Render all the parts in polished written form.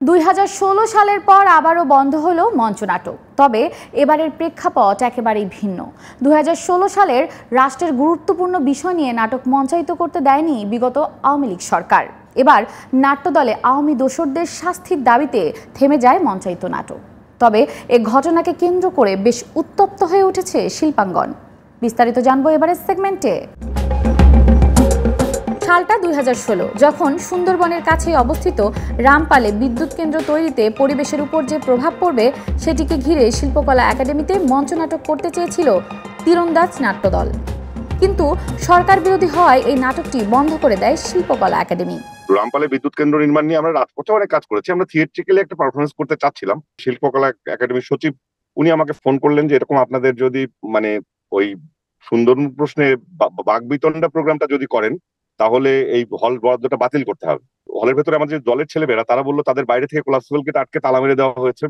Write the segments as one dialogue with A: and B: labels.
A: 2016 সালের পর আবারও বন্ধ হলো মঞ্চনাটক। তবে এবারের প্রেক্ষাপট একেবারেই ভিন্ন। 2016 সালের রাষ্ট্রের গুরুত্বপূর্ণ বিষয় নিয়ে নাটক মঞ্চায়িত করতে দেয়নি বিগত আওয়ামী লীগ সরকার। এবার নাট্যদলে আওয়ামী দোসরদের শাস্তির দাবিতে থেমে যায় মঞ্চায়িত নাটক। তবে এ ঘটনাকে কেন্দ্র করে বেশ উত্তপ্ত হয়ে উঠেছে শিল্পাঙ্গন। বিস্তারিত জানবো এবারের সেগমেন্টে। সালটা 2016, যখন সুন্দরবনের কাছে অবস্থিত রামপালে বিদ্যুৎ কেন্দ্র তৈরিতে পরিবেশের উপর যে প্রভাব পড়বে সেটিকে ঘিরে শিল্পকলা একাডেমিতে মঞ্চনাটক করতে চেয়েছিল তীরন্দাজ নাট্যদল। কিন্তু সরকার বিরোধী হওয়ায় এই নাটকটি বন্ধ করে দেয় শিল্পকলা একাডেমি।
B: রামপালে বিদ্যুৎ কেন্দ্র নির্মাণ নিয়ে আমরা রাজপথে অনেক কাজ করেছি। আমরা থিয়েট্রিক্যালি একটা পারফরমেন্স করতে চাচ্ছিলাম। শিল্পকলা একাডেমির সচিব উনি আমাকে ফোন করলেন যে এরকম আপনাদের যদি ওই সুন্দরবন প্রশ্নে বাকবিতণ্ডা প্রোগ্রামটা যদি করেন তাহলে এই হল বরাদ্দটা বাতিল করতে হবে। হলের ভেতরে আমাদের দলের ছেলেমেয়েরা তারা বললো তাদের বাইরে থেকে কোলাপসিবল গেট আটকে তালা মেরে দেওয়া হয়েছে,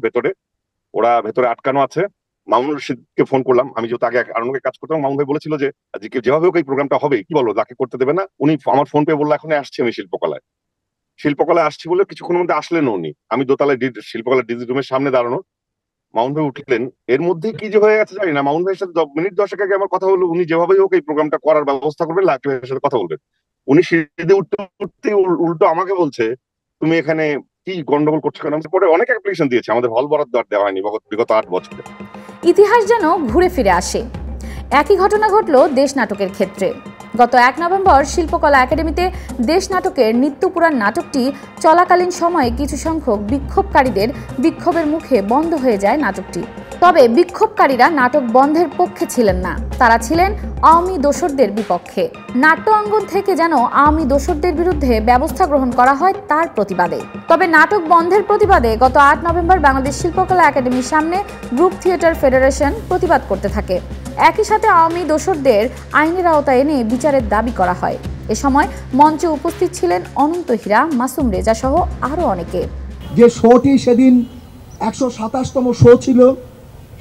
B: ওরা ভেতরে আটকানো আছে। মামুনুর রশিদকে ফোন করলাম, আমি যেহেতু আগে আরণকে কাজ করতাম। মামুন ভাই বলেছিল যে যেভাবে হোক এই প্রোগ্রামটা হবে, কি বলো তাকে করতে দেবে না? উনি আমার ফোন পেয়ে বললো এখন আসছি আমি শিল্পকলায় আসছি বলে কিছুক্ষণের মধ্যে আসলেন উনি। আমি দোতলায় শিল্পকলা ডিজি রুমের সামনে দাঁড়ানো। মামুন ভাই উঠলেন, এর মধ্যে কি যে হয়ে গেছে জানি না। মামুন ভাইয়ের সাথে মিনিট 10 আগে আমার কথা হলো, উনি যেভাবেই হোক এই প্রোগ্রামটা করার ব্যবস্থা করবেন, লাকি ভাইয়ের সাথে কথা বলবেন। উনি সিঁড়িতে উঠতে উল্টো আমাকে বলছে তুমি এখানে কি গন্ডগোল করছো কেন? পরে অনেক অ্যাপ্লিকেশন দিয়েছে, আমাদের হল বরাদ্দ আর দেওয়া হয়নি বিগত 8 বছরে।
A: ইতিহাস যেন ঘুরে ফিরে আসে। একই ঘটনা ঘটল দেশ নাটকের ক্ষেত্রে। গত 1 নভেম্বর শিল্পকলা একাডেমিতে দেশ নাটকের নিত্যপুরাণ নাটকটি চলাকালীন সময়ে কিছু সংখ্যক বিক্ষোভকারীদের বিক্ষোভের মুখে বন্ধ হয়ে যায় নাটকটি। তবে বিক্ষোভকারীরা নাটক বন্ধের পক্ষে ছিলেন না, তারা ছিলেন আওয়ামী দোসরদের বিপক্ষে। নাট্য অঙ্গন থেকে যেন আওয়ামী দোসরদের বিরুদ্ধে ব্যবস্থা গ্রহণ করা হয় তার প্রতিবাদে। তবে নাটক বন্ধের প্রতিবাদে গত 8 নভেম্বর বাংলাদেশ শিল্পকলা একাডেমির সামনে গ্রুপ থিয়েটার ফেডারেশন প্রতিবাদ করতে থাকে। একই সাথে আওয়ামী দোসরদের আইনের আওতায় এনে বিচারের দাবি করা হয়। এ সময় মঞ্চে উপস্থিত ছিলেন অনন্ত হীরা, মাসুম রেজা সহ আরো অনেকে।
C: যে শোটি সেদিন 127তম শো ছিল,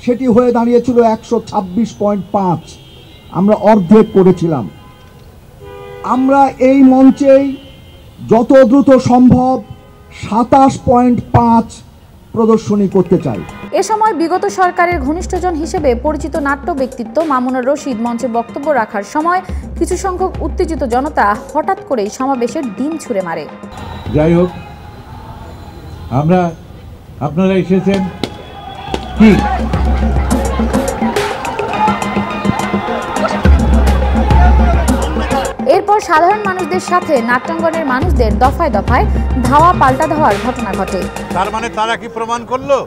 C: সেটি হয়ে দাঁড়িয়েছিল 126.5। আমরা অর্ধেক করেছিলাম। আমরা এই মঞ্চেই যত দ্রুত সম্ভব 27.5 প্রদর্শনী করতে চাই।
A: এ সময় বিগত সরকারের ঘনিষ্ঠজন হিসেবে পরিচিত নাট্য ব্যক্তিত্ব মামুনুর রশিদ মঞ্চে বক্তব্য রাখার সময় কিছু সংখ্যক উত্তেজিত জনতা হঠাৎ করেই সমাবেশের ডিম ছুঁড়ে মারে।
D: যাই হোক, আপনারা এসেছেন কি
A: এরপর সাধারণ মানুষদের সাথে নাট্যাঙ্গনের মানুষদের দফায় দফায় ধাওয়া পাল্টা ধাওয়ার ঘটনা ঘটে।
E: তার মানে তারা কি প্রমাণ করলো?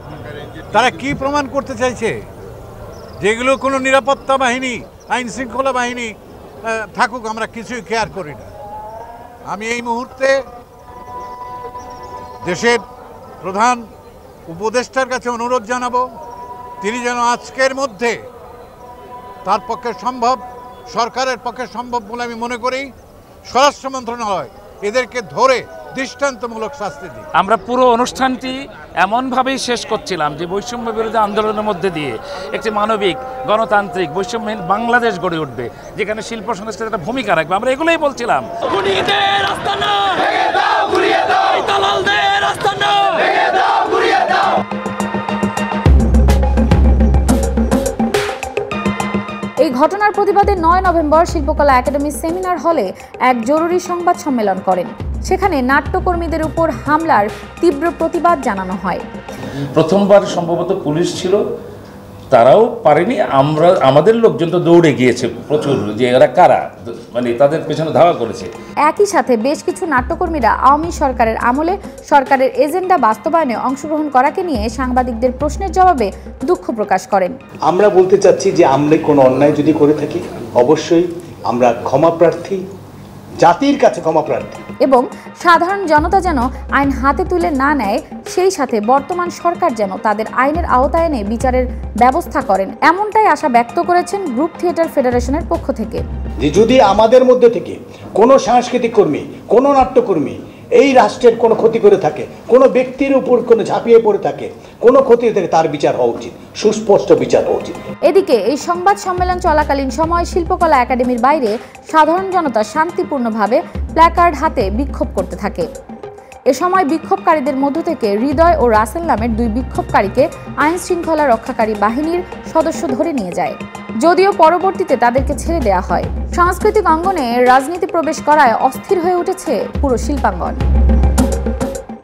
E: তারা কি প্রমাণ করতে চাইছে? যেগুলো কোনো নিরাপত্তা বাহিনী, আইন শৃঙ্খলা বাহিনী থাকুক, আমরা কিছুই কেয়ার করি না। আমি এই মুহূর্তে দেশের প্রধান উপদেষ্টার কাছে অনুরোধ জানাবো, তিনি যেন আজকের মধ্যে তার পক্ষে সম্ভব, সরকারের পক্ষে সম্ভব বলে আমি মনে করি, স্বরাষ্ট্র মন্ত্রণালয় এদেরকে ধরে দৃষ্টান্তমূলক শাস্তি দিই।
F: আমরা পুরো অনুষ্ঠানটি এমনভাবেই শেষ করছিলাম যে বৈষম্য বিরোধী আন্দোলনের মধ্যে দিয়ে একটি মানবিক, গণতান্ত্রিক, বৈষম্যহীন বাংলাদেশ গড়ে উঠবে, যেখানে শিল্প সংস্কৃতির একটা ভূমিকা রাখবে। আমরা এগুলোই বলছিলাম।
A: এই ঘটনার প্রতিবাদে 9 নভেম্বর শিল্পকলা একাডেমির সেমিনার হলে এক জরুরি সংবাদ সম্মেলন করেন। সেখানে নাট্যকর্মীদের উপর হামলার তীব্র প্রতিবাদ জানানো হয়।
F: প্রথমবার সম্ভবত পুলিশ ছিল, তারাও পারেনি। আমাদের লোকজন তো দৌড়ে গিয়েছে প্রচুর, যে এরা কারা, তাদের পেছনে ধাওয়া করেছে।
A: একই সাথে বেশ কিছু নাট্যকর্মীরা আওয়ামী সরকারের আমলে সরকারের এজেন্ডা বাস্তবায়নে অংশগ্রহণ করাকে নিয়ে সাংবাদিকদের প্রশ্নের জবাবে দুঃখ প্রকাশ করেন।
G: আমরা বলতে চাচ্ছি যে আমরা কোনো অন্যায় যদি করে থাকি, অবশ্যই আমরা ক্ষমা প্রার্থী, জাতির কাছে ক্ষমা প্রার্থী।
A: এবং সাধারণ জনতা যেন আইন হাতে তুলে না নেয়, সেই সাথে বর্তমান সরকার যেন তাদের আইনের আওতায় এনে বিচারের ব্যবস্থা করেন, এমনটাই আশা ব্যক্ত করেছেন গ্রুপ থিয়েটার ফেডারেশনের পক্ষ থেকে।
G: যে যদি আমাদের মধ্যে থেকে কোনো সাংস্কৃতিক কর্মী, কোনো নাট্যকর্মী এই রাষ্ট্রের কোনো ক্ষতি করে থাকে, কোনো ব্যক্তির উপর কোনো ঝাঁপিয়ে পড়ে থাকে, কোনো ক্ষতি থেকে তার বিচার হওয়া উচিত, সুস্পষ্ট বিচার হওয়া উচিত।
A: এদিকে এই সংবাদ সম্মেলন চলাকালীন সময় শিল্পকলা একাডেমির বাইরে সাধারণ জনতা শান্তিপূর্ণভাবে প্ল্যাকার্ড হাতে বিক্ষোভ করতে থাকে। এ সময় বিক্ষোভকারীদের মধ্য থেকে হৃদয় ও রাসেল নামের দুই বিক্ষোভকারীকে আইন শৃঙ্খলা রক্ষাকারী বাহিনীর সদস্য ধরে নিয়ে যায়, যদিও পরবর্তীতে তাদেরকে ছেড়ে দেওয়া হয়। সাংস্কৃতিক অঙ্গনে রাজনীতি প্রবেশ করায় অস্থির হয়ে উঠেছে পুরো শিল্পাঙ্গন।